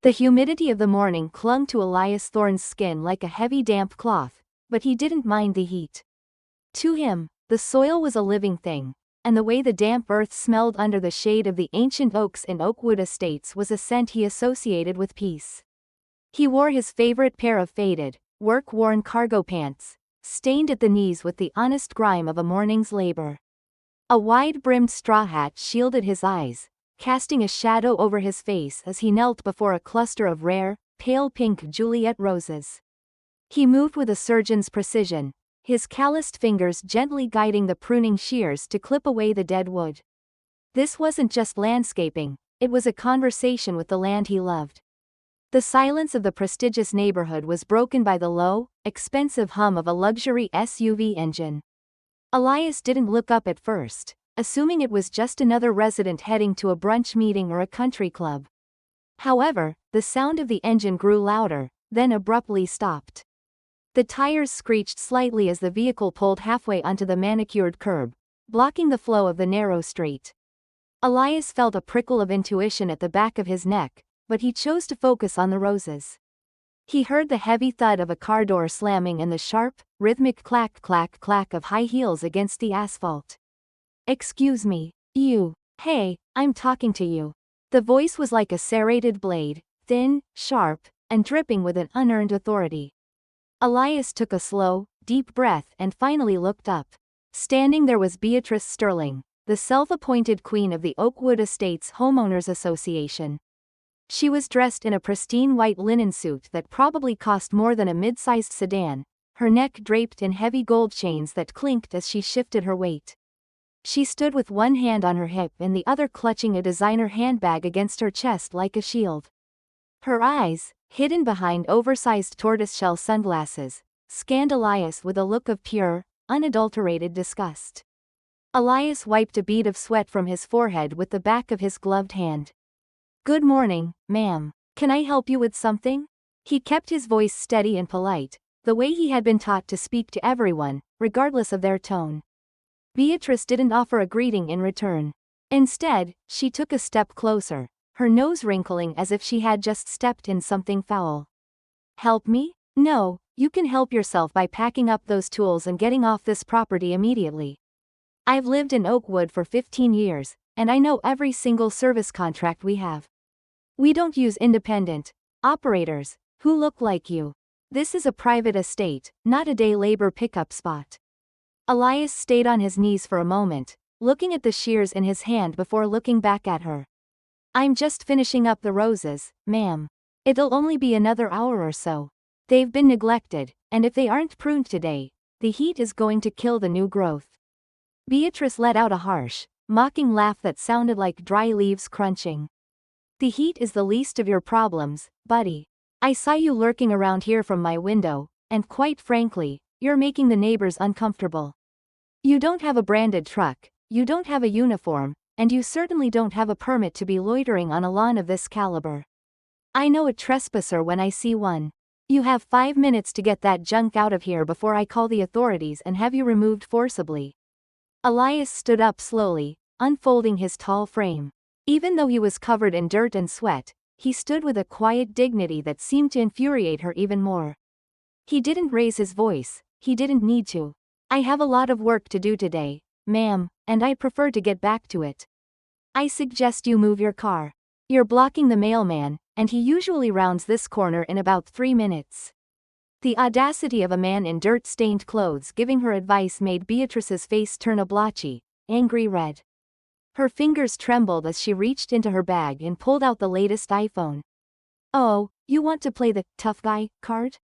The humidity of the morning clung to Elias Thorne's skin like a heavy damp cloth, but he didn't mind the heat. To him, the soil was a living thing, and the way the damp earth smelled under the shade of the ancient oaks in Oakwood Estates was a scent he associated with peace. He wore his favorite pair of faded, work-worn cargo pants, stained at the knees with the honest grime of a morning's labor. A wide-brimmed straw hat shielded his eyes, casting a shadow over his face as he knelt before a cluster of rare, pale pink Juliet roses. He moved with a surgeon's precision, his calloused fingers gently guiding the pruning shears to clip away the dead wood. This wasn't just landscaping, it was a conversation with the land he loved. The silence of the prestigious neighborhood was broken by the low, expensive hum of a luxury SUV engine. Elias didn't look up at first, assuming it was just another resident heading to a brunch meeting or a country club. However, the sound of the engine grew louder, then abruptly stopped. The tires screeched slightly as the vehicle pulled halfway onto the manicured curb, blocking the flow of the narrow street. Elias felt a prickle of intuition at the back of his neck, but he chose to focus on the roses. He heard the heavy thud of a car door slamming and the sharp, rhythmic clack-clack-clack of high heels against the asphalt. "Excuse me, you. Hey, I'm talking to you." The voice was like a serrated blade, thin, sharp, and dripping with an unearned authority. Elias took a slow, deep breath and finally looked up. Standing there was Beatrice Sterling, the self-appointed queen of the Oakwood Estates Homeowners Association. She was dressed in a pristine white linen suit that probably cost more than a mid-sized sedan, her neck draped in heavy gold chains that clinked as she shifted her weight. She stood with one hand on her hip and the other clutching a designer handbag against her chest like a shield. Her eyes, hidden behind oversized tortoiseshell sunglasses, scanned Elias with a look of pure, unadulterated disgust. Elias wiped a bead of sweat from his forehead with the back of his gloved hand. "Good morning, ma'am. Can I help you with something?" He kept his voice steady and polite, the way he had been taught to speak to everyone, regardless of their tone. Beatrice didn't offer a greeting in return. Instead, she took a step closer, her nose wrinkling as if she had just stepped in something foul. "Help me? No, you can help yourself by packing up those tools and getting off this property immediately. I've lived in Oakwood for 15 years, and I know every single service contract we have. We don't use independent operators who look like you. This is a private estate, not a day labor pickup spot." Elias stayed on his knees for a moment, looking at the shears in his hand before looking back at her. "I'm just finishing up the roses, ma'am. It'll only be another hour or so. They've been neglected, and if they aren't pruned today, the heat is going to kill the new growth." Beatrice let out a harsh, mocking laugh that sounded like dry leaves crunching. "The heat is the least of your problems, buddy. I saw you lurking around here from my window, and quite frankly, you're making the neighbors uncomfortable. You don't have a branded truck, you don't have a uniform, and you certainly don't have a permit to be loitering on a lawn of this caliber. I know a trespasser when I see one. You have 5 minutes to get that junk out of here before I call the authorities and have you removed forcibly." Elias stood up slowly, unfolding his tall frame. Even though he was covered in dirt and sweat, he stood with a quiet dignity that seemed to infuriate her even more. He didn't raise his voice, he didn't need to. "I have a lot of work to do today, ma'am, and I'd prefer to get back to it. I suggest you move your car. You're blocking the mailman, and he usually rounds this corner in about 3 minutes." The audacity of a man in dirt-stained clothes giving her advice made Beatrice's face turn a blotchy, angry red. Her fingers trembled as she reached into her bag and pulled out the latest iPhone. "Oh, you want to play the tough guy card?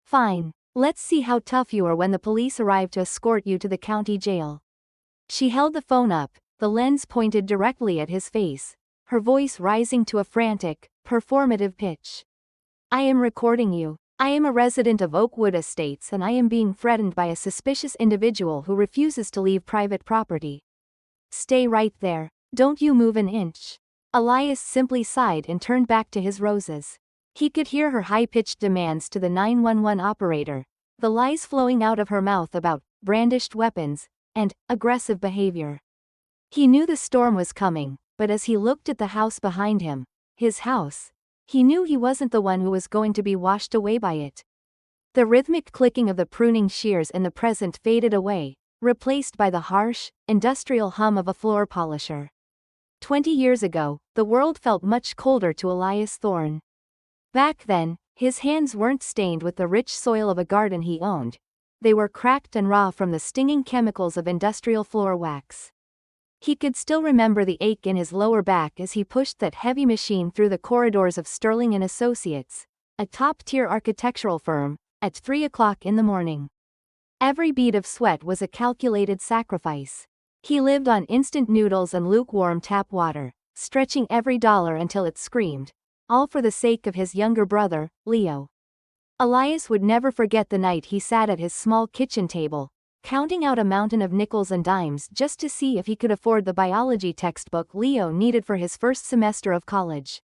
Fine, let's see how tough you are when the police arrive to escort you to the county jail." She held the phone up, the lens pointed directly at his face, her voice rising to a frantic, performative pitch. "I am recording you. I am a resident of Oakwood Estates and I am being threatened by a suspicious individual who refuses to leave private property. Stay right there. Don't you move an inch." Elias simply sighed and turned back to his roses. He could hear her high-pitched demands to the 911 operator, the lies flowing out of her mouth about brandished weapons and aggressive behavior. He knew the storm was coming, but as he looked at the house behind him, his house, He knew he wasn't the one who was going to be washed away by it. The rhythmic clicking of the pruning shears in the present faded away, replaced by the harsh, industrial hum of a floor polisher. 20 years ago, the world felt much colder to Elias Thorne. Back then, his hands weren't stained with the rich soil of a garden he owned. They were cracked and raw from the stinging chemicals of industrial floor wax. He could still remember the ache in his lower back as he pushed that heavy machine through the corridors of Sterling & Associates, a top-tier architectural firm, at 3 o'clock in the morning. Every bead of sweat was a calculated sacrifice. He lived on instant noodles and lukewarm tap water, stretching every dollar until it screamed, all for the sake of his younger brother, Leo. Elias would never forget the night he sat at his small kitchen table, counting out a mountain of nickels and dimes just to see if he could afford the biology textbook Leo needed for his first semester of college.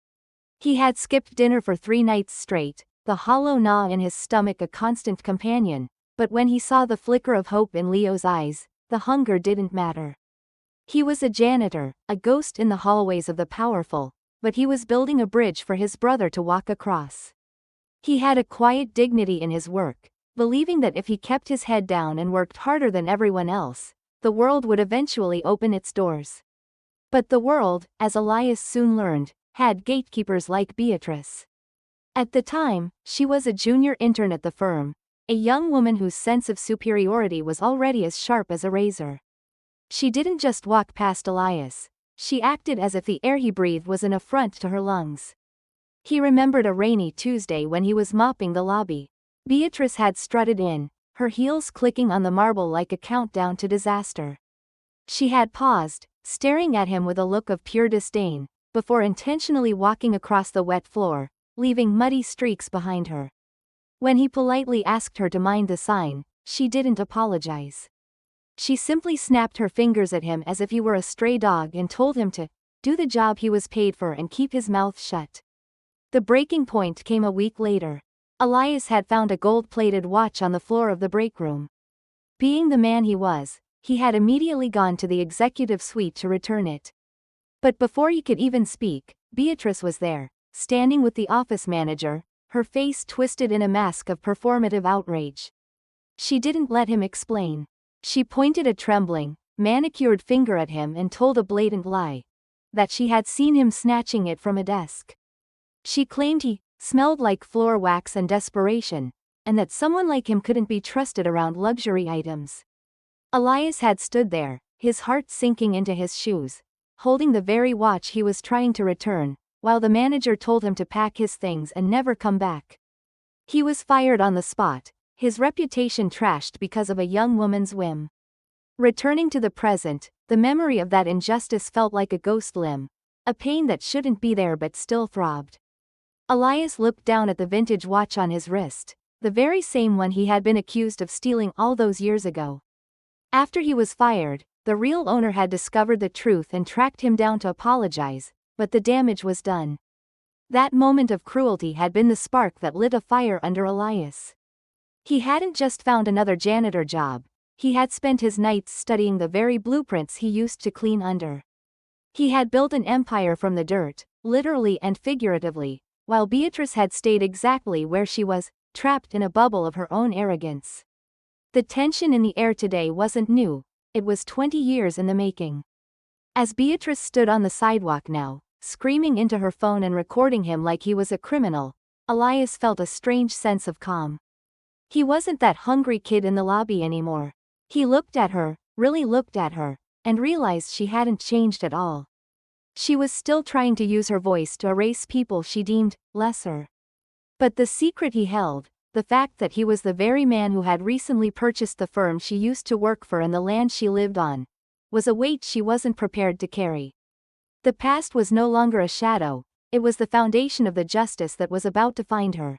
He had skipped dinner for 3 nights straight, the hollow gnaw in his stomach a constant companion, but when he saw the flicker of hope in Leo's eyes, the hunger didn't matter. He was a janitor, a ghost in the hallways of the powerful, but he was building a bridge for his brother to walk across. He had a quiet dignity in his work, believing that if he kept his head down and worked harder than everyone else, the world would eventually open its doors. But the world, as Elias soon learned, had gatekeepers like Beatrice. At the time, she was a junior intern at the firm, a young woman whose sense of superiority was already as sharp as a razor. She didn't just walk past Elias, she acted as if the air he breathed was an affront to her lungs. He remembered a rainy Tuesday when he was mopping the lobby. Beatrice had strutted in, her heels clicking on the marble like a countdown to disaster. She had paused, staring at him with a look of pure disdain, before intentionally walking across the wet floor, leaving muddy streaks behind her. When he politely asked her to mind the sign, she didn't apologize. She simply snapped her fingers at him as if he were a stray dog and told him to do the job he was paid for and keep his mouth shut. The breaking point came a week later. Elias had found a gold-plated watch on the floor of the break room. Being the man he was, he had immediately gone to the executive suite to return it. But before he could even speak, Beatrice was there, standing with the office manager, her face twisted in a mask of performative outrage. She didn't let him explain. She pointed a trembling, manicured finger at him and told a blatant lie. That she had seen him snatching it from a desk. She claimed he smelled like floor wax and desperation, and that someone like him couldn't be trusted around luxury items. Elias had stood there, his heart sinking into his shoes, holding the very watch he was trying to return, while the manager told him to pack his things and never come back. He was fired on the spot, his reputation trashed because of a young woman's whim. Returning to the present, the memory of that injustice felt like a ghost limb, a pain that shouldn't be there but still throbbed. Elias looked down at the vintage watch on his wrist, the very same one he had been accused of stealing all those years ago. After he was fired, the real owner had discovered the truth and tracked him down to apologize, but the damage was done. That moment of cruelty had been the spark that lit a fire under Elias. He hadn't just found another janitor job, he had spent his nights studying the very blueprints he used to clean under. He had built an empire from the dirt, literally and figuratively, while Beatrice had stayed exactly where she was, trapped in a bubble of her own arrogance. The tension in the air today wasn't new, it was 20 years in the making. As Beatrice stood on the sidewalk now, screaming into her phone and recording him like he was a criminal, Elias felt a strange sense of calm. He wasn't that hungry kid in the lobby anymore. He looked at her, really looked at her, and realized she hadn't changed at all. She was still trying to use her voice to erase people she deemed lesser. But the secret he held, the fact that he was the very man who had recently purchased the firm she used to work for and the land she lived on, was a weight she wasn't prepared to carry. The past was no longer a shadow, it was the foundation of the justice that was about to find her.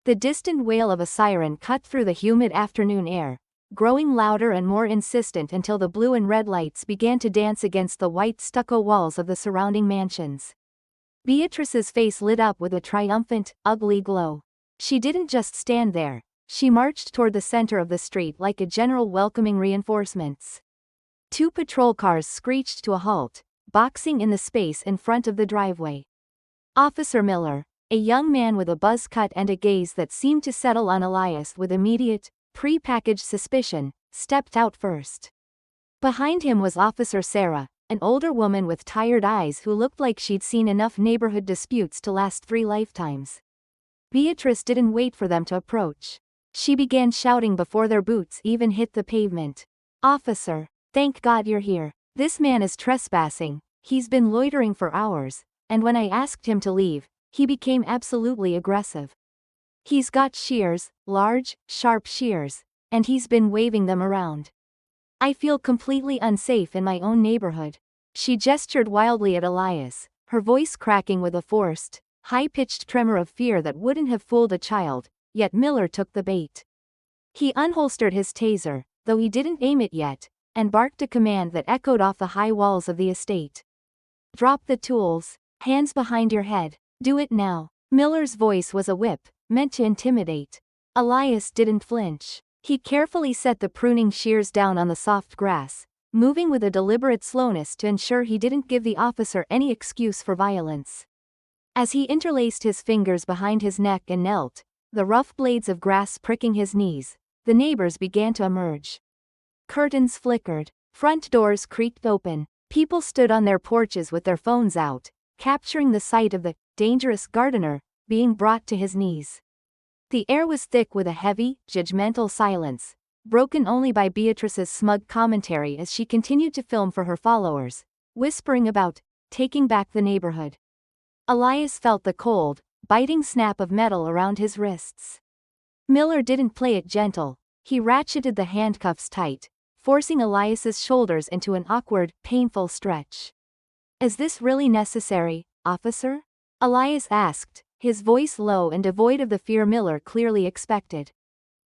The distant wail of a siren cut through the humid afternoon air, growing louder and more insistent until the blue and red lights began to dance against the white stucco walls of the surrounding mansions. Beatrice's face lit up with a triumphant, ugly glow. She didn't just stand there, she marched toward the center of the street like a general welcoming reinforcements. 2 patrol cars screeched to a halt, boxing in the space in front of the driveway. Officer Miller, A young man with a buzz cut and a gaze that seemed to settle on Elias with immediate, pre-packaged suspicion, stepped out first. Behind him was Officer Sarah, an older woman with tired eyes who looked like she'd seen enough neighborhood disputes to last 3 lifetimes. Beatrice didn't wait for them to approach. She began shouting before their boots even hit the pavement. "Officer, thank God you're here. This man is trespassing. He's been loitering for hours, and when I asked him to leave, he became absolutely aggressive. He's got shears, large, sharp shears, and he's been waving them around. I feel completely unsafe in my own neighborhood." She gestured wildly at Elias, her voice cracking with a forced, high-pitched tremor of fear that wouldn't have fooled a child, yet Miller took the bait. He unholstered his taser, though he didn't aim it yet, and barked a command that echoed off the high walls of the estate. "Drop the tools, hands behind your head. Do it now." Miller's voice was a whip, meant to intimidate. Elias didn't flinch. He carefully set the pruning shears down on the soft grass, moving with a deliberate slowness to ensure he didn't give the officer any excuse for violence. As he interlaced his fingers behind his neck and knelt, the rough blades of grass pricking his knees, the neighbors began to emerge. Curtains flickered, front doors creaked open, people stood on their porches with their phones out, capturing the sight of the dangerous Gardner being brought to his knees. The air was thick with a heavy, judgmental silence, broken only by Beatrice's smug commentary as she continued to film for her followers, whispering about taking back the neighborhood. Elias felt the cold, biting snap of metal around his wrists. Miller didn't play it gentle. He ratcheted the handcuffs tight, forcing Elias's shoulders into an awkward, painful stretch. "Is this really necessary, officer?" Elias asked, his voice low and devoid of the fear Miller clearly expected.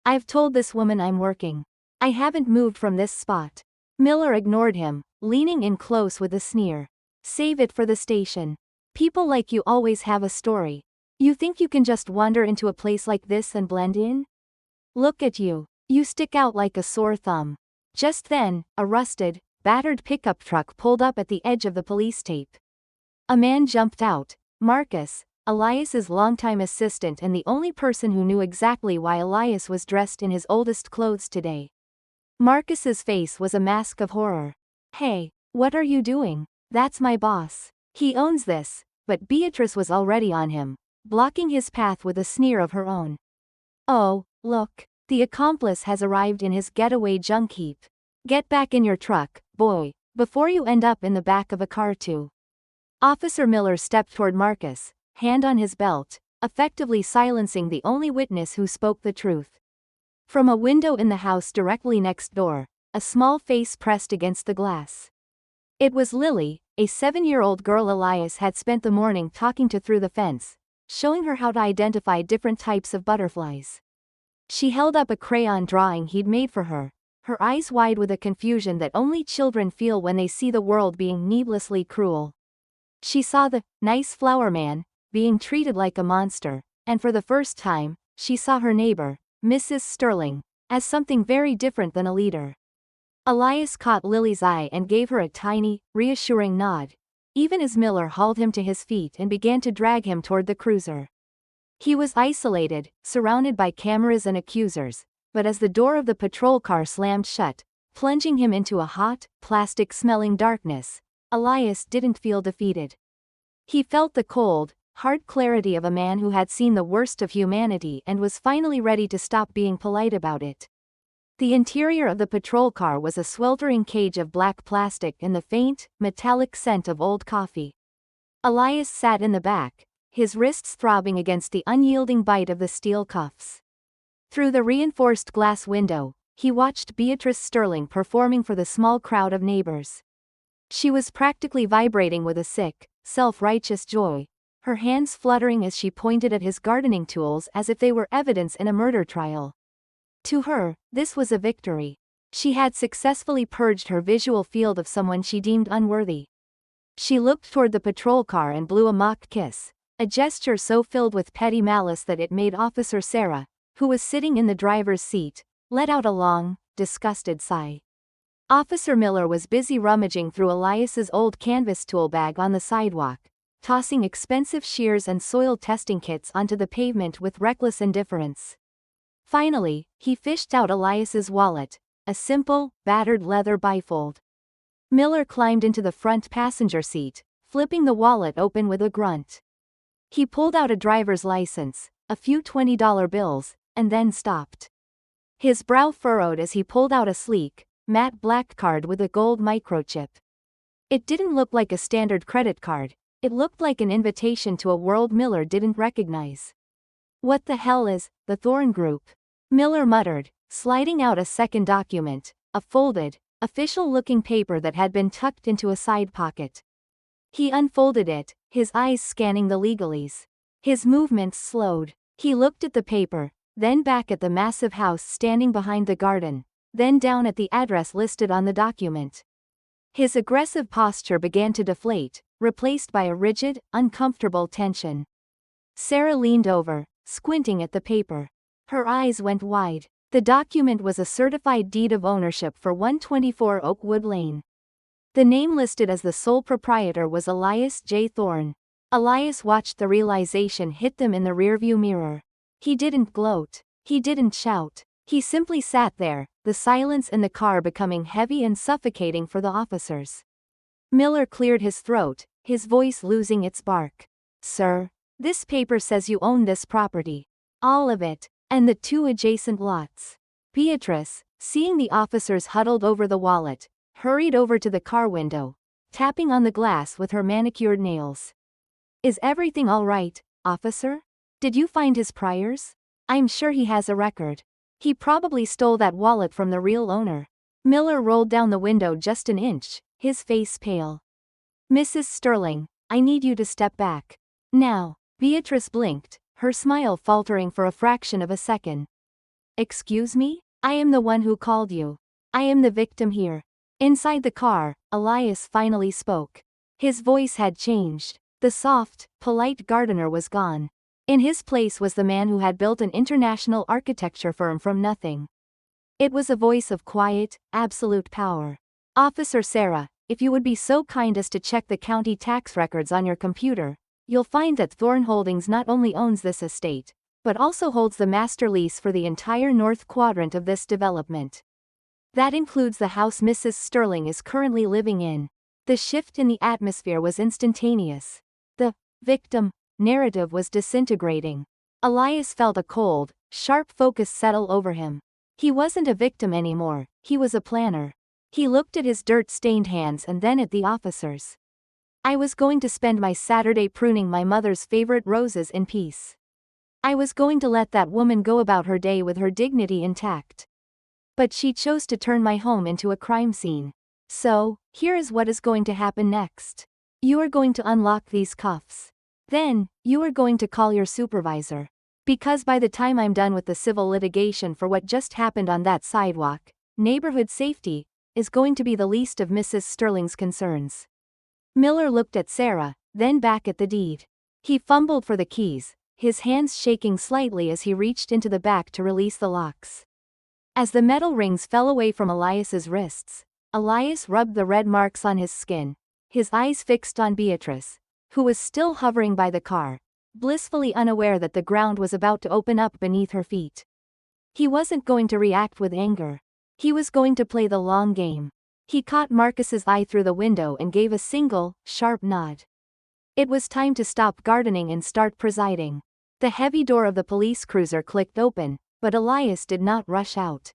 "I've told this woman I'm working. I haven't moved from this spot." Miller ignored him, leaning in close with a sneer. "Save it for the station. People like you always have a story. You think you can just wander into a place like this and blend in? Look at you. You stick out like a sore thumb." Just then, a rusted, battered pickup truck pulled up at the edge of the police tape. A man jumped out, Marcus, Elias's longtime assistant and the only person who knew exactly why Elias was dressed in his oldest clothes today. Marcus's face was a mask of horror. "Hey, what are you doing? That's my boss. He owns this," but Beatrice was already on him, blocking his path with a sneer of her own. "Oh, look, the accomplice has arrived in his getaway junk heap. Get back in your truck, boy, before you end up in the back of a car too." Officer Miller stepped toward Marcus, hand on his belt, effectively silencing the only witness who spoke the truth. From a window in the house directly next door, a small face pressed against the glass. It was Lily, a 7-year-old girl Elias had spent the morning talking to through the fence, showing her how to identify different types of butterflies. She held up a crayon drawing he'd made for her, her eyes wide with a confusion that only children feel when they see the world being needlessly cruel. She saw the nice flower man being treated like a monster, and for the first time, she saw her neighbor, Mrs. Sterling, as something very different than a leader. Elias caught Lily's eye and gave her a tiny, reassuring nod, even as Miller hauled him to his feet and began to drag him toward the cruiser. He was isolated, surrounded by cameras and accusers, but as the door of the patrol car slammed shut, plunging him into a hot, plastic-smelling darkness, Elias didn't feel defeated. He felt the cold, hard clarity of a man who had seen the worst of humanity and was finally ready to stop being polite about it. The interior of the patrol car was a sweltering cage of black plastic and the faint, metallic scent of old coffee. Elias sat in the back, his wrists throbbing against the unyielding bite of the steel cuffs. Through the reinforced glass window, he watched Beatrice Sterling performing for the small crowd of neighbors. She was practically vibrating with a sick, self-righteous joy, her hands fluttering as she pointed at his gardening tools as if they were evidence in a murder trial. To her, this was a victory. She had successfully purged her visual field of someone she deemed unworthy. She looked toward the patrol car and blew a mock kiss, a gesture so filled with petty malice that it made Officer Sarah, who was sitting in the driver's seat, let out a long, disgusted sigh. Officer Miller was busy rummaging through Elias's old canvas tool bag on the sidewalk, tossing expensive shears and soil testing kits onto the pavement with reckless indifference. Finally, he fished out Elias's wallet, a simple, battered leather bifold. Miller climbed into the front passenger seat, flipping the wallet open with a grunt. He pulled out a driver's license, a few $20 bills, and then stopped. His brow furrowed as he pulled out a sleek, matte black card with a gold microchip. It didn't look like a standard credit card, it looked like an invitation to a world Miller didn't recognize. "What the hell is the Thorn Group?" Miller muttered, sliding out a second document, a folded, official-looking paper that had been tucked into a side pocket. He unfolded it, his eyes scanning the legalese. His movements slowed. He looked at the paper, then back at the massive house standing behind the garden, then down at the address listed on the document. His aggressive posture began to deflate, replaced by a rigid, uncomfortable tension. Sarah leaned over, squinting at the paper. Her eyes went wide. The document was a certified deed of ownership for 124 Oakwood Lane. The name listed as the sole proprietor was Elias J. Thorne. Elias watched the realization hit them in the rearview mirror. He didn't gloat. He didn't shout. He simply sat there, the silence in the car becoming heavy and suffocating for the officers. Miller cleared his throat, his voice losing its bark. "Sir, this paper says you own this property. All of it, and the 2 adjacent lots." Beatrice, seeing the officers huddled over the wallet, hurried over to the car window, tapping on the glass with her manicured nails. "Is everything all right, officer? Did you find his priors? I'm sure he has a record. He probably stole that wallet from the real owner." Miller rolled down the window just an inch, his face pale. "Mrs. Sterling, I need you to step back. Now." Beatrice blinked, her smile faltering for a fraction of a second. "Excuse me? I am the one who called you. I am the victim here." Inside the car, Elias finally spoke. His voice had changed. The soft, polite Gardner was gone. In his place was the man who had built an international architecture firm from nothing. It was a voice of quiet, absolute power. "Officer Sarah, if you would be so kind as to check the county tax records on your computer, you'll find that Thorne Holdings not only owns this estate, but also holds the master lease for the entire north quadrant of this development. That includes the house Mrs. Sterling is currently living in." The shift in the atmosphere was instantaneous. The victim narrative was disintegrating. Elias felt a cold, sharp focus settle over him. He wasn't a victim anymore, he was a planner. He looked at his dirt-stained hands and then at the officers. "I was going to spend my Saturday pruning my mother's favorite roses in peace. I was going to let that woman go about her day with her dignity intact. But she chose to turn my home into a crime scene. So, here is what is going to happen next. You are going to unlock these cuffs. Then, you are going to call your supervisor. Because by the time I'm done with the civil litigation for what just happened on that sidewalk, neighborhood safety is going to be the least of Mrs. Sterling's concerns." Miller looked at Sarah, then back at the deed. He fumbled for the keys, his hands shaking slightly as he reached into the back to release the locks. As the metal rings fell away from Elias's wrists, Elias rubbed the red marks on his skin, his eyes fixed on Beatrice, who was still hovering by the car, blissfully unaware that the ground was about to open up beneath her feet. He wasn't going to react with anger. He was going to play the long game. He caught Marcus's eye through the window and gave a single, sharp nod. It was time to stop gardening and start presiding. The heavy door of the police cruiser clicked open, but Elias did not rush out.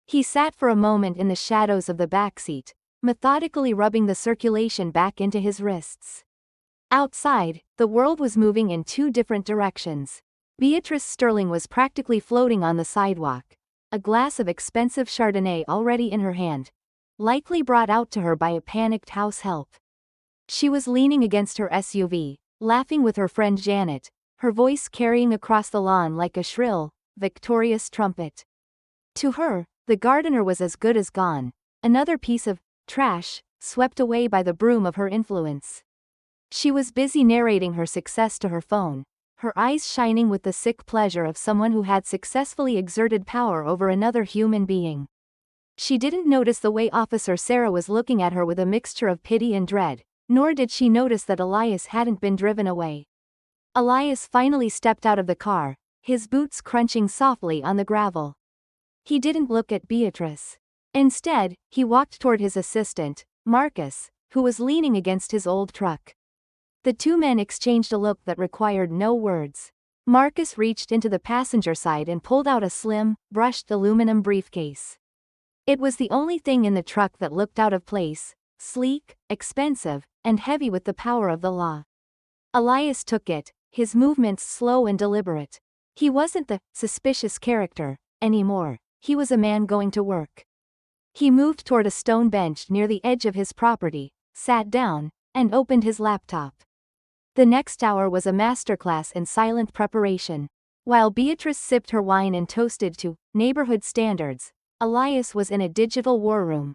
He sat for a moment in the shadows of the back seat, methodically rubbing the circulation back into his wrists. Outside, the world was moving in 2 different directions. Beatrice Sterling was practically floating on the sidewalk, a glass of expensive Chardonnay already in her hand, likely brought out to her by a panicked house help. She was leaning against her SUV, laughing with her friend Janet, her voice carrying across the lawn like a shrill, victorious trumpet. To her, the Gardner was as good as gone, another piece of trash, swept away by the broom of her influence. She was busy narrating her success to her phone, her eyes shining with the sick pleasure of someone who had successfully exerted power over another human being. She didn't notice the way Officer Sarah was looking at her with a mixture of pity and dread, nor did she notice that Elias hadn't been driven away. Elias finally stepped out of the car, his boots crunching softly on the gravel. He didn't look at Beatrice. Instead, he walked toward his assistant, Marcus, who was leaning against his old truck. The two men exchanged a look that required no words. Marcus reached into the passenger side and pulled out a slim, brushed aluminum briefcase. It was the only thing in the truck that looked out of place, sleek, expensive, and heavy with the power of the law. Elias took it, his movements slow and deliberate. He wasn't the suspicious character anymore. He was a man going to work. He moved toward a stone bench near the edge of his property, sat down, and opened his laptop. The next hour was a masterclass in silent preparation. While Beatrice sipped her wine and toasted to neighborhood standards, Elias was in a digital war room.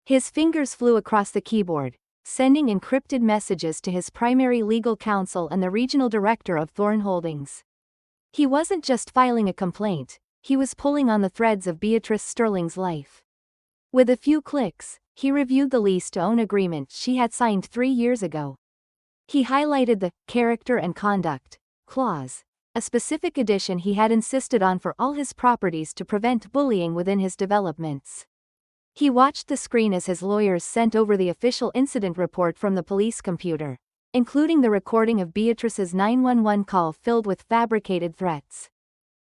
His fingers flew across the keyboard, sending encrypted messages to his primary legal counsel and the regional director of Thorn Holdings. He wasn't just filing a complaint, he was pulling on the threads of Beatrice Sterling's life. With a few clicks, he reviewed the lease-to-own agreement she had signed 3 years ago. He highlighted the character and conduct clause, a specific addition he had insisted on for all his properties to prevent bullying within his developments. He watched the screen as his lawyers sent over the official incident report from the police computer, including the recording of Beatrice's 911 call filled with fabricated threats.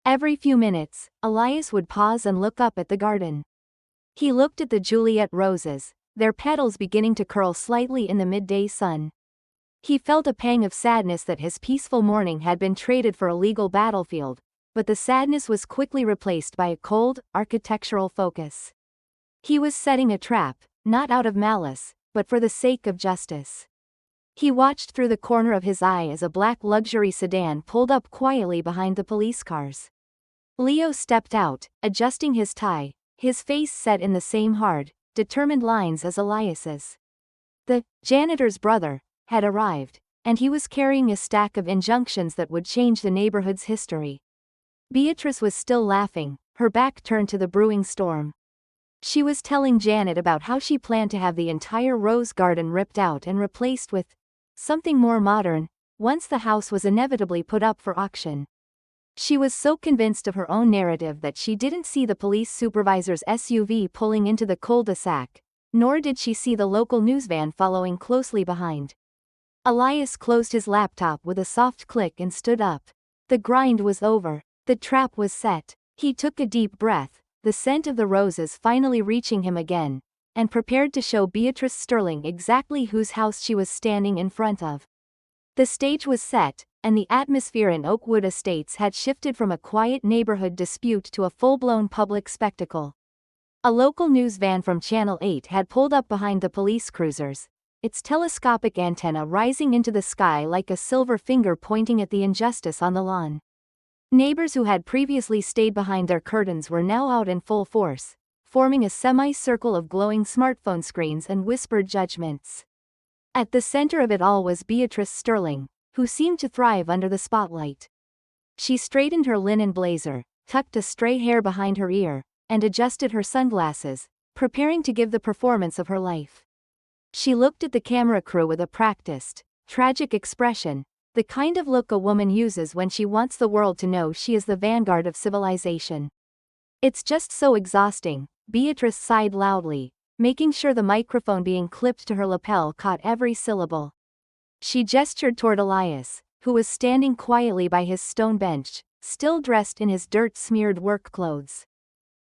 Every few minutes, Elias would pause and look up at the garden. He looked at the Juliet roses, their petals beginning to curl slightly in the midday sun. He felt a pang of sadness that his peaceful morning had been traded for a legal battlefield, but the sadness was quickly replaced by a cold, architectural focus. He was setting a trap, not out of malice, but for the sake of justice. He watched through the corner of his eye as a black luxury sedan pulled up quietly behind the police cars. Leo stepped out, adjusting his tie, his face set in the same hard, determined lines as Elias's. The janitor's brother had arrived, and he was carrying a stack of injunctions that would change the neighborhood's history. Beatrice was still laughing, her back turned to the brewing storm. She was telling Janet about how she planned to have the entire rose garden ripped out and replaced with something more modern, once the house was inevitably put up for auction. She was so convinced of her own narrative that she didn't see the police supervisor's SUV pulling into the cul-de-sac, nor did she see the local news van following closely behind. Elias closed his laptop with a soft click and stood up. The grind was over. The trap was set. He took a deep breath, the scent of the roses finally reaching him again, and prepared to show Beatrice Sterling exactly whose house she was standing in front of. The stage was set, and the atmosphere in Oakwood Estates had shifted from a quiet neighborhood dispute to a full-blown public spectacle. A local news van from Channel 8 had pulled up behind the police cruisers, its telescopic antenna rising into the sky like a silver finger pointing at the injustice on the lawn. Neighbors who had previously stayed behind their curtains were now out in full force, forming a semicircle of glowing smartphone screens and whispered judgments. At the center of it all was Beatrice Sterling, who seemed to thrive under the spotlight. She straightened her linen blazer, tucked a stray hair behind her ear, and adjusted her sunglasses, preparing to give the performance of her life. She looked at the camera crew with a practiced, tragic expression, the kind of look a woman uses when she wants the world to know she is the vanguard of civilization. "It's just so exhausting," Beatrice sighed loudly, making sure the microphone being clipped to her lapel caught every syllable. She gestured toward Elias, who was standing quietly by his stone bench, still dressed in his dirt-smeared work clothes.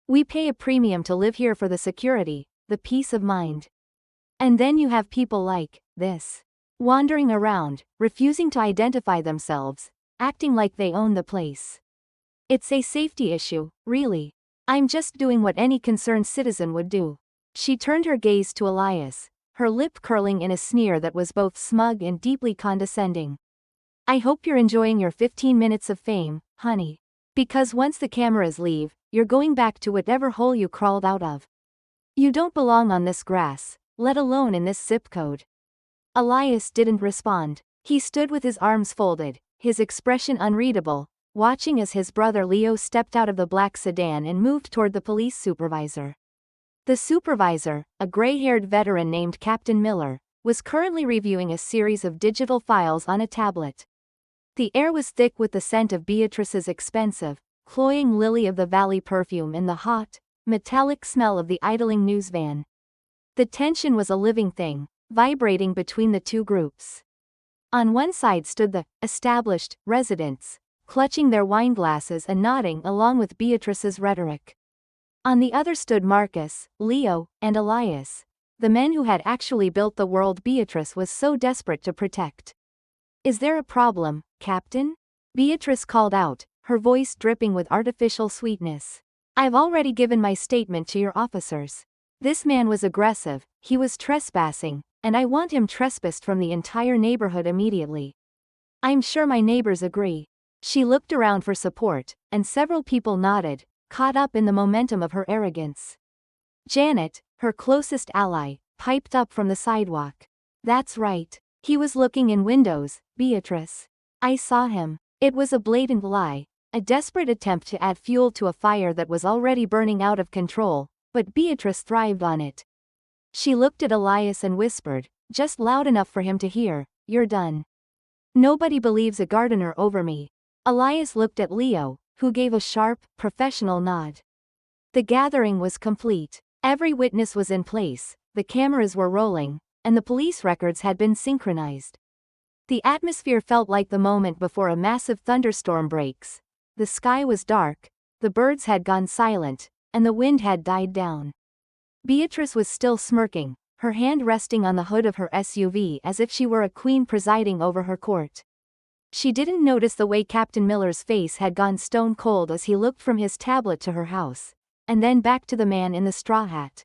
"We pay a premium to live here for the security, the peace of mind. And then you have people like this, wandering around, refusing to identify themselves, acting like they own the place. It's a safety issue, really. I'm just doing what any concerned citizen would do." She turned her gaze to Elias, her lip curling in a sneer that was both smug and deeply condescending. "I hope you're enjoying your 15 minutes of fame, honey. Because once the cameras leave, you're going back to whatever hole you crawled out of. You don't belong on this grass, let alone in this zip code." Elias didn't respond. He stood with his arms folded, his expression unreadable, watching as his brother Leo stepped out of the black sedan and moved toward the police supervisor. The supervisor, a gray-haired veteran named Captain Miller, was currently reviewing a series of digital files on a tablet. The air was thick with the scent of Beatrice's expensive, cloying lily of the valley perfume and the hot, metallic smell of the idling news van. The tension was a living thing, vibrating between the two groups. On one side stood the established residents, clutching their wineglasses and nodding along with Beatrice's rhetoric. On the other stood Marcus, Leo, and Elias, the men who had actually built the world Beatrice was so desperate to protect. "Is there a problem, Captain?" Beatrice called out, her voice dripping with artificial sweetness. "I've already given my statement to your officers. This man was aggressive, he was trespassing, and I want him trespassed from the entire neighborhood immediately. I'm sure my neighbors agree." She looked around for support, and several people nodded, caught up in the momentum of her arrogance. Janet, her closest ally, piped up from the sidewalk. "That's right. He was looking in windows, Beatrice. I saw him." It was a blatant lie, a desperate attempt to add fuel to a fire that was already burning out of control, but Beatrice thrived on it. She looked at Elias and whispered, just loud enough for him to hear, "You're done. Nobody believes a Gardner over me." Elias looked at Leo, who gave a sharp, professional nod. The gathering was complete. Every witness was in place, the cameras were rolling, and the police records had been synchronized. The atmosphere felt like the moment before a massive thunderstorm breaks. The sky was dark, the birds had gone silent, and the wind had died down. Beatrice was still smirking, her hand resting on the hood of her SUV as if she were a queen presiding over her court. She didn't notice the way Captain Miller's face had gone stone cold as he looked from his tablet to her house, and then back to the man in the straw hat.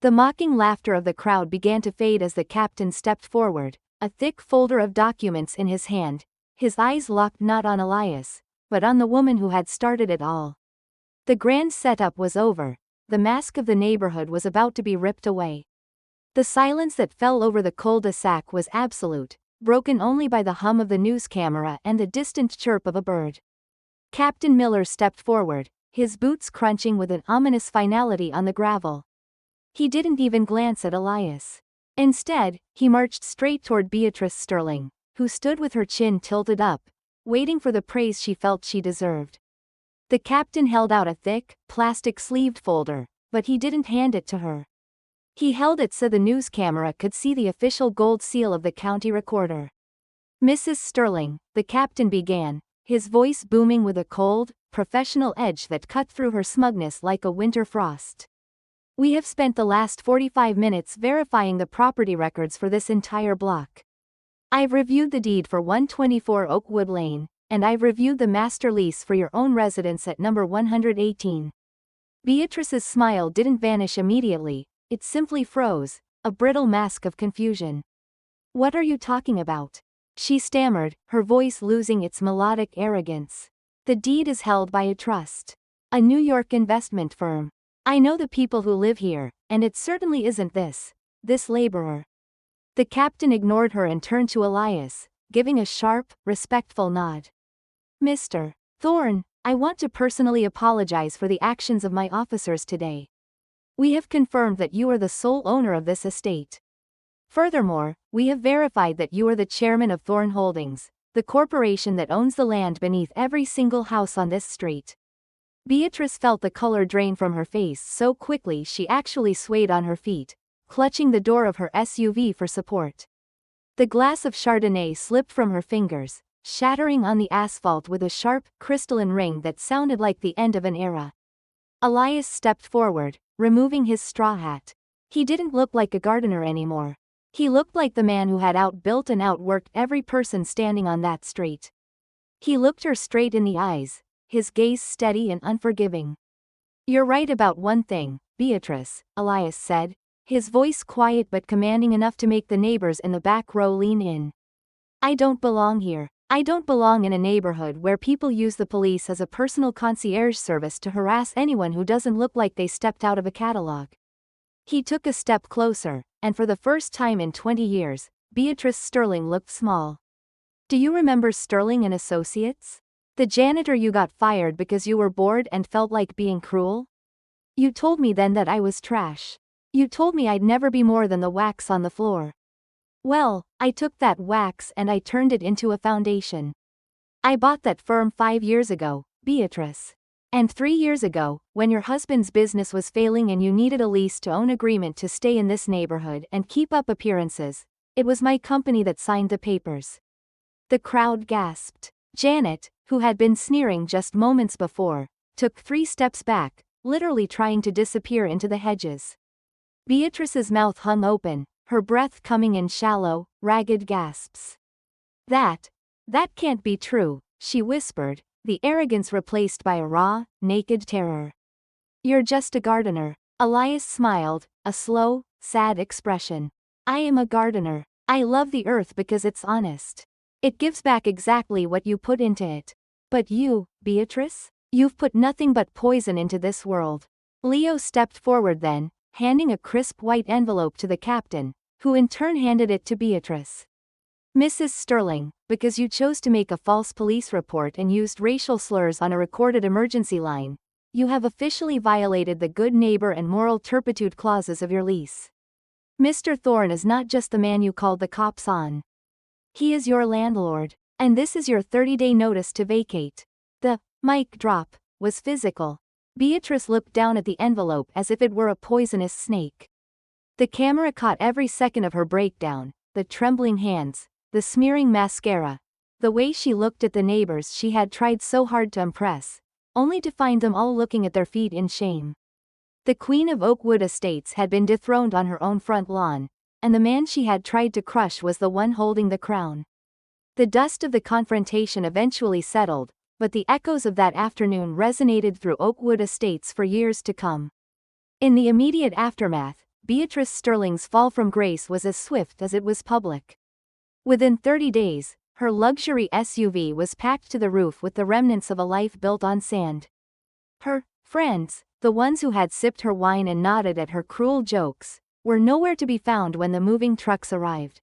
The mocking laughter of the crowd began to fade as the captain stepped forward, a thick folder of documents in his hand, his eyes locked not on Elias, but on the woman who had started it all. The grand setup was over, the mask of the neighborhood was about to be ripped away. The silence that fell over the cul-de-sac was absolute, broken only by the hum of the news camera and the distant chirp of a bird. Captain Miller stepped forward, his boots crunching with an ominous finality on the gravel. He didn't even glance at Elias. Instead, he marched straight toward Beatrice Sterling, who stood with her chin tilted up, waiting for the praise she felt she deserved. The captain held out a thick, plastic-sleeved folder, but he didn't hand it to her. He held it so the news camera could see the official gold seal of the county recorder. "Mrs. Sterling," the captain began, his voice booming with a cold, professional edge that cut through her smugness like a winter frost. "We have spent the last 45 minutes verifying the property records for this entire block. I've reviewed the deed for 124 Oakwood Lane, and I've reviewed the master lease for your own residence at number 118. Beatrice's smile didn't vanish immediately, it simply froze, a brittle mask of confusion. "What are you talking about?" she stammered, her voice losing its melodic arrogance. "The deed is held by a trust. A New York investment firm. I know the people who live here, and it certainly isn't this laborer." The captain ignored her and turned to Elias, giving a sharp, respectful nod. "Mr. Thorne, I want to personally apologize for the actions of my officers today. We have confirmed that you are the sole owner of this estate. Furthermore, we have verified that you are the chairman of Thorne Holdings, the corporation that owns the land beneath every single house on this street." Beatrice felt the color drain from her face so quickly she actually swayed on her feet, clutching the door of her SUV for support. The glass of Chardonnay slipped from her fingers, shattering on the asphalt with a sharp, crystalline ring that sounded like the end of an era. Elias stepped forward, removing his straw hat. He didn't look like a Gardner anymore. He looked like the man who had outbuilt and outworked every person standing on that street. He looked her straight in the eyes, his gaze steady and unforgiving. "You're right about one thing, Beatrice," Elias said, his voice quiet but commanding enough to make the neighbors in the back row lean in. "I don't belong here. I don't belong in a neighborhood where people use the police as a personal concierge service to harass anyone who doesn't look like they stepped out of a catalog." He took a step closer, and for the first time in 20 years, Beatrice Sterling looked small. "Do you remember Sterling and Associates? The janitor you got fired because you were bored and felt like being cruel? You told me then that I was trash. You told me I'd never be more than the wax on the floor. Well, I took that wax and I turned it into a foundation. I bought that firm 5 years ago, Beatrice. And 3 years ago, when your husband's business was failing and you needed a lease-to-own agreement to stay in this neighborhood and keep up appearances, it was my company that signed the papers. The crowd gasped. Janet, who had been sneering just moments before, took 3 steps back, literally trying to disappear into the hedges. Beatrice's mouth hung open, her breath coming in shallow, ragged gasps. That can't be true, she whispered, the arrogance replaced by a raw, naked terror. You're just a gardener. Elias smiled, a slow, sad expression. I am a gardener. I love the earth because it's honest. It gives back exactly what you put into it. But you, Beatrice? You've put nothing but poison into this world. Leo stepped forward then, handing a crisp white envelope to the captain, who in turn handed it to Beatrice. Mrs. Sterling, because you chose to make a false police report and used racial slurs on a recorded emergency line, you have officially violated the good neighbor and moral turpitude clauses of your lease. Mr. Thorne is not just the man you called the cops on. He is your landlord, and this is your 30-day notice to vacate. The mic drop was physical. Beatrice looked down at the envelope as if it were a poisonous snake. The camera caught every second of her breakdown, the trembling hands, the smearing mascara, the way she looked at the neighbors she had tried so hard to impress, only to find them all looking at their feet in shame. The Queen of Oakwood Estates had been dethroned on her own front lawn, and the man she had tried to crush was the one holding the crown. The dust of the confrontation eventually settled, but the echoes of that afternoon resonated through Oakwood Estates for years to come. In the immediate aftermath, Beatrice Sterling's fall from grace was as swift as it was public. Within 30 days, her luxury SUV was packed to the roof with the remnants of a life built on sand. Her friends, the ones who had sipped her wine and nodded at her cruel jokes, were nowhere to be found when the moving trucks arrived.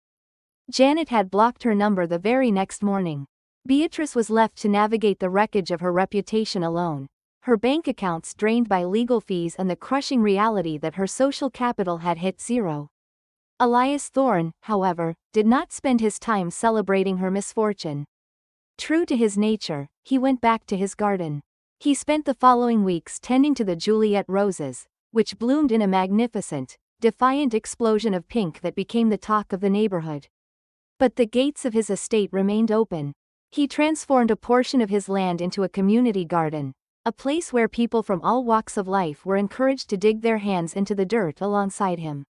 Janet had blocked her number the very next morning. Beatrice was left to navigate the wreckage of her reputation alone, her bank accounts drained by legal fees and the crushing reality that her social capital had hit zero. Elias Thorne, however, did not spend his time celebrating her misfortune. True to his nature, he went back to his garden. He spent the following weeks tending to the Juliet roses, which bloomed in a magnificent, defiant explosion of pink that became the talk of the neighborhood. But the gates of his estate remained open. He transformed a portion of his land into a community garden, a place where people from all walks of life were encouraged to dig their hands into the dirt alongside him.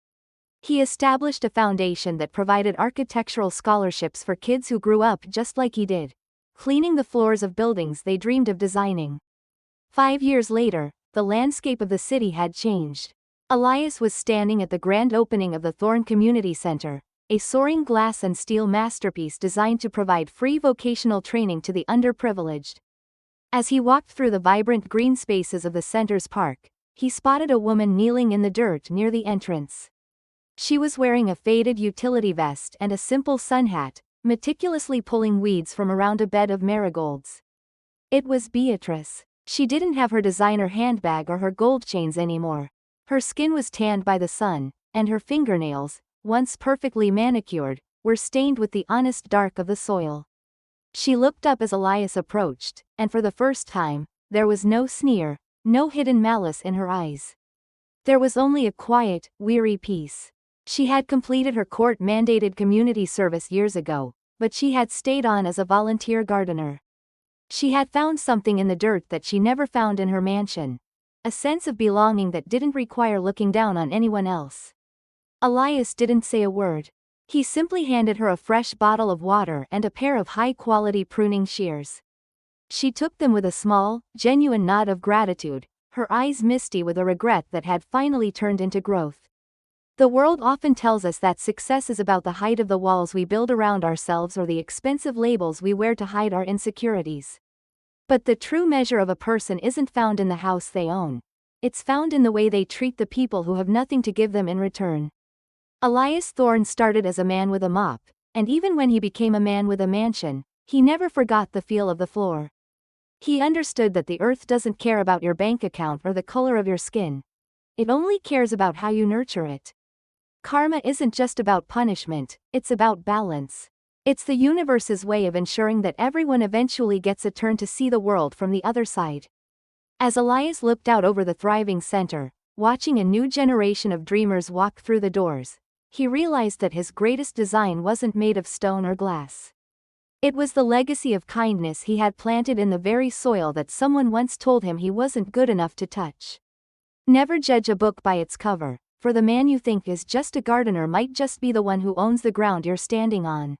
He established a foundation that provided architectural scholarships for kids who grew up just like he did, cleaning the floors of buildings they dreamed of designing. 5 years later, the landscape of the city had changed. Elias was standing at the grand opening of the Thorne Community Center, a soaring glass and steel masterpiece designed to provide free vocational training to the underprivileged. As he walked through the vibrant green spaces of the center's park, he spotted a woman kneeling in the dirt near the entrance. She was wearing a faded utility vest and a simple sun hat, meticulously pulling weeds from around a bed of marigolds. It was Beatrice. She didn't have her designer handbag or her gold chains anymore. Her skin was tanned by the sun, and her fingernails, once perfectly manicured, were stained with the honest dark of the soil. She looked up as Elias approached, and for the first time, there was no sneer, no hidden malice in her eyes. There was only a quiet, weary peace. She had completed her court-mandated community service years ago, but she had stayed on as a volunteer gardener. She had found something in the dirt that she never found in her mansion. A sense of belonging that didn't require looking down on anyone else. Elias didn't say a word. He simply handed her a fresh bottle of water and a pair of high-quality pruning shears. She took them with a small, genuine nod of gratitude, her eyes misty with a regret that had finally turned into growth. The world often tells us that success is about the height of the walls we build around ourselves or the expensive labels we wear to hide our insecurities. But the true measure of a person isn't found in the house they own. It's found in the way they treat the people who have nothing to give them in return. Elias Thorne started as a man with a mop, and even when he became a man with a mansion, he never forgot the feel of the floor. He understood that the earth doesn't care about your bank account or the color of your skin. It only cares about how you nurture it. Karma isn't just about punishment, it's about balance. It's the universe's way of ensuring that everyone eventually gets a turn to see the world from the other side. As Elias looked out over the thriving center, watching a new generation of dreamers walk through the doors, he realized that his greatest design wasn't made of stone or glass. It was the legacy of kindness he had planted in the very soil that someone once told him he wasn't good enough to touch. Never judge a book by its cover, for the man you think is just a gardener might just be the one who owns the ground you're standing on.